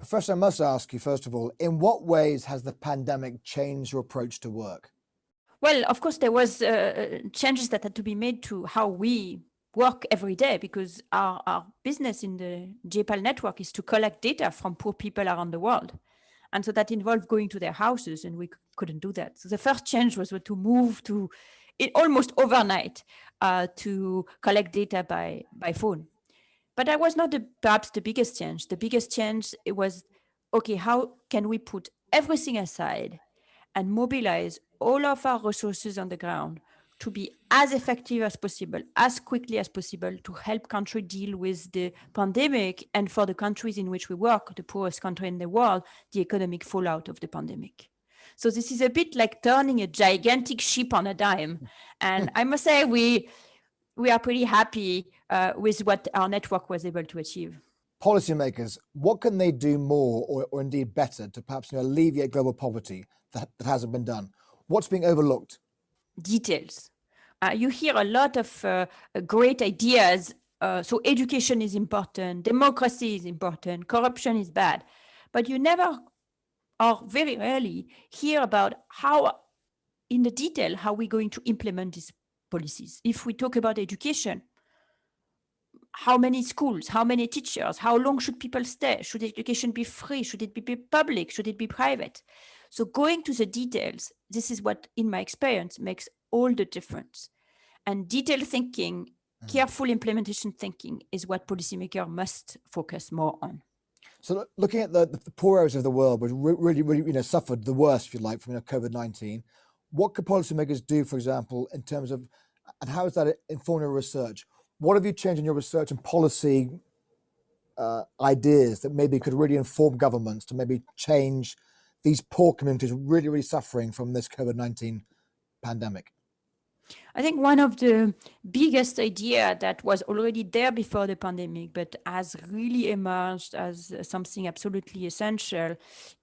Professor, I must ask you, first of all, in what ways has the pandemic changed your approach to work? Well, of course, there was changes that had to be made to how we work every day, because our business in the JPAL network is to collect data from poor people around the world. And so that involved going to their houses, and we couldn't do that. So the first change was to move to it almost overnight to collect data by phone. But that was not perhaps the biggest change. The biggest change, it was, okay, how can we put everything aside and mobilize all of our resources on the ground to be as effective as possible, as quickly as possible, to help countries deal with the pandemic, and for the countries in which we work, the poorest country in the world, the economic fallout of the pandemic. So this is a bit like turning a gigantic ship on a dime. And I must say, we are pretty happy with what our network was able to achieve. Policymakers, what can they do more or indeed better to perhaps alleviate global poverty that hasn't been done? What's being overlooked? Details. You hear a lot of great ideas. So education is important, democracy is important, corruption is bad. But you never, or very rarely, hear about how, in the detail, how we're going to implement these policies. If we talk about education, how many schools, how many teachers, how long should people stay? Should education be free? Should it be public? Should it be private? So going to the details, this is what, in my experience, makes all the difference. And detailed thinking, careful implementation thinking is what policymakers must focus more on. So looking at the poor areas of the world, which really suffered the worst, if you like, from COVID-19, what could policymakers do, for example, in terms of, and how is that informing your research? What have you changed in your research and policy ideas that maybe could really inform governments to maybe change these poor communities really suffering from this COVID-19 pandemic? I think one of the biggest idea that was already there before the pandemic, but has really emerged as something absolutely essential,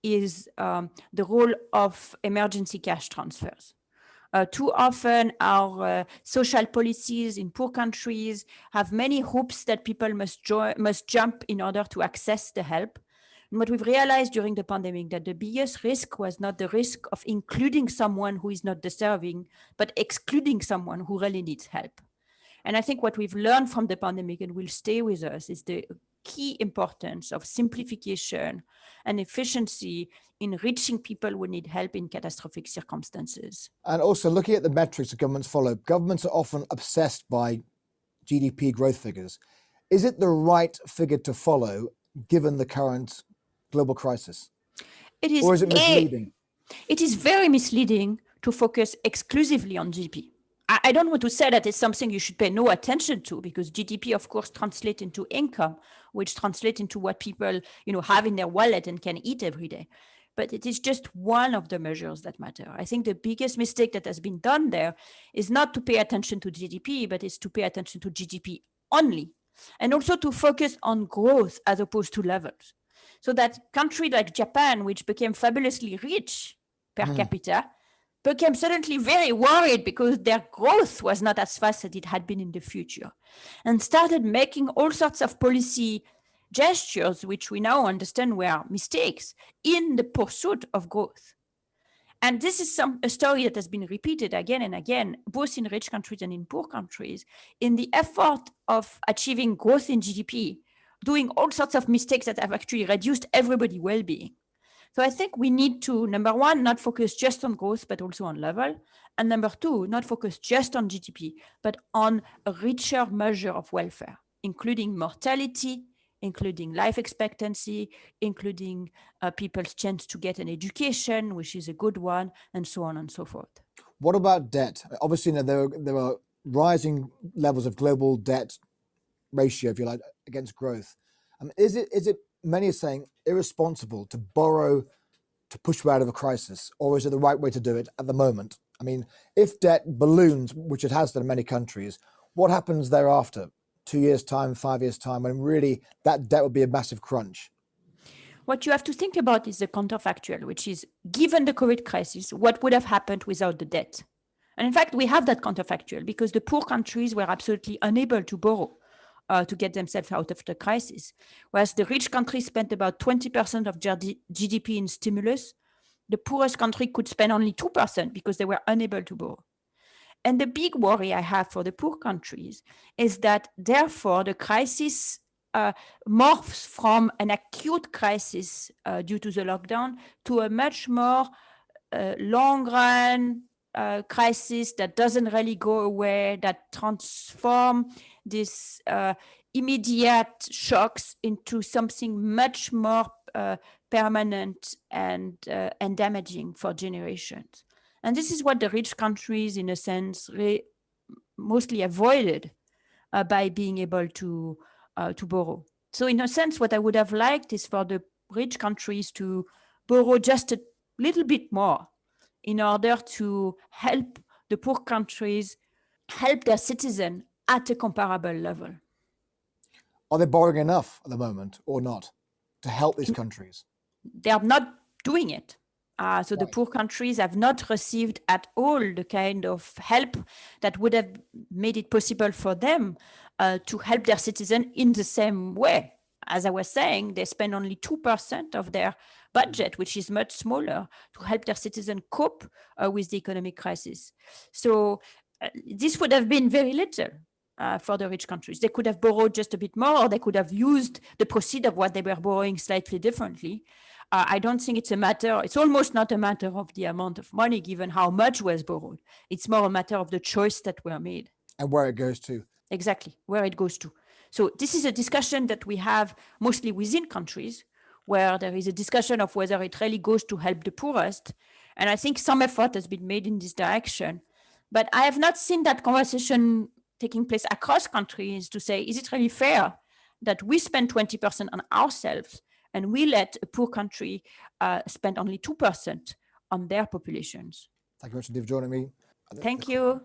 is the role of emergency cash transfers. Too often, our social policies in poor countries have many hoops that people must jump in order to access the help. And what we've realized during the pandemic, that the biggest risk was not the risk of including someone who is not deserving, but excluding someone who really needs help. And I think what we've learned from the pandemic and will stay with us is the key importance of simplification and efficiency in reaching people who need help in catastrophic circumstances. And also looking at the metrics that governments follow, governments are often obsessed by GDP growth figures. Is it the right figure to follow given the current global crisis? It is, or is it misleading? It is very misleading to focus exclusively on GDP. I don't want to say that it's something you should pay no attention to, because GDP, of course, translates into income, which translates into what people, have in their wallet and can eat every day. But it is just one of the measures that matter. I think the biggest mistake that has been done there is not to pay attention to GDP, but is to pay attention to GDP only, and also to focus on growth as opposed to levels. So that country like Japan, which became fabulously rich per capita, became suddenly very worried because their growth was not as fast as it had been in the future, and started making all sorts of policy gestures, which we now understand were mistakes, in the pursuit of growth. And this is a story that has been repeated again and again, both in rich countries and in poor countries, in the effort of achieving growth in GDP, doing all sorts of mistakes that have actually reduced everybody's well-being. So I think we need to, number one, not focus just on growth, but also on level. And number two, not focus just on GDP, but on a richer measure of welfare, including mortality, including life expectancy, including people's chance to get an education, which is a good one, and so on and so forth. What about debt? Obviously, there are rising levels of global debt ratio, if you like, against growth. Is it many are saying irresponsible to borrow to push you out of a crisis, or is it the right way to do it at the moment? I mean, if debt balloons, which it has done in many countries, what happens thereafter? 2 years' time, 5 years' time, when really that debt would be a massive crunch? What you have to think about is the counterfactual, which is, given the COVID crisis, what would have happened without the debt? And in fact, we have that counterfactual because the poor countries were absolutely unable to borrow. to get themselves out of the crisis. Whereas the rich countries spent about 20% of their GDP in stimulus, the poorest country could spend only 2% because they were unable to borrow. And the big worry I have for the poor countries is that therefore the crisis morphs from an acute crisis due to the lockdown to a much more long-run crisis that doesn't really go away, that transform these immediate shocks into something much more permanent and damaging for generations. And this is what the rich countries, in a sense, mostly avoided by being able to borrow. So in a sense, what I would have liked is for the rich countries to borrow just a little bit more in order to help the poor countries help their citizens at a comparable level. Are they borrowing enough at the moment or not to help these countries? They are not doing it. So Right. the poor countries have not received at all the kind of help that would have made it possible for them to help their citizens in the same way. As I was saying, they spend only 2% of their budget, which is much smaller, to help their citizens cope with the economic crisis. So this would have been very little for the rich countries. They could have borrowed just a bit more, or they could have used the proceeds of what they were borrowing slightly differently. I don't think it's almost not a matter of the amount of money given how much was borrowed. It's more a matter of the choice that were made. And where it goes to. Exactly, where it goes to. So this is a discussion that we have mostly within countries, where there is a discussion of whether it really goes to help the poorest. And I think some effort has been made in this direction. But I have not seen that conversation taking place across countries to say, is it really fair that we spend 20% on ourselves and we let a poor country spend only 2% on their populations? Thank you very much indeed for joining me. Thank you.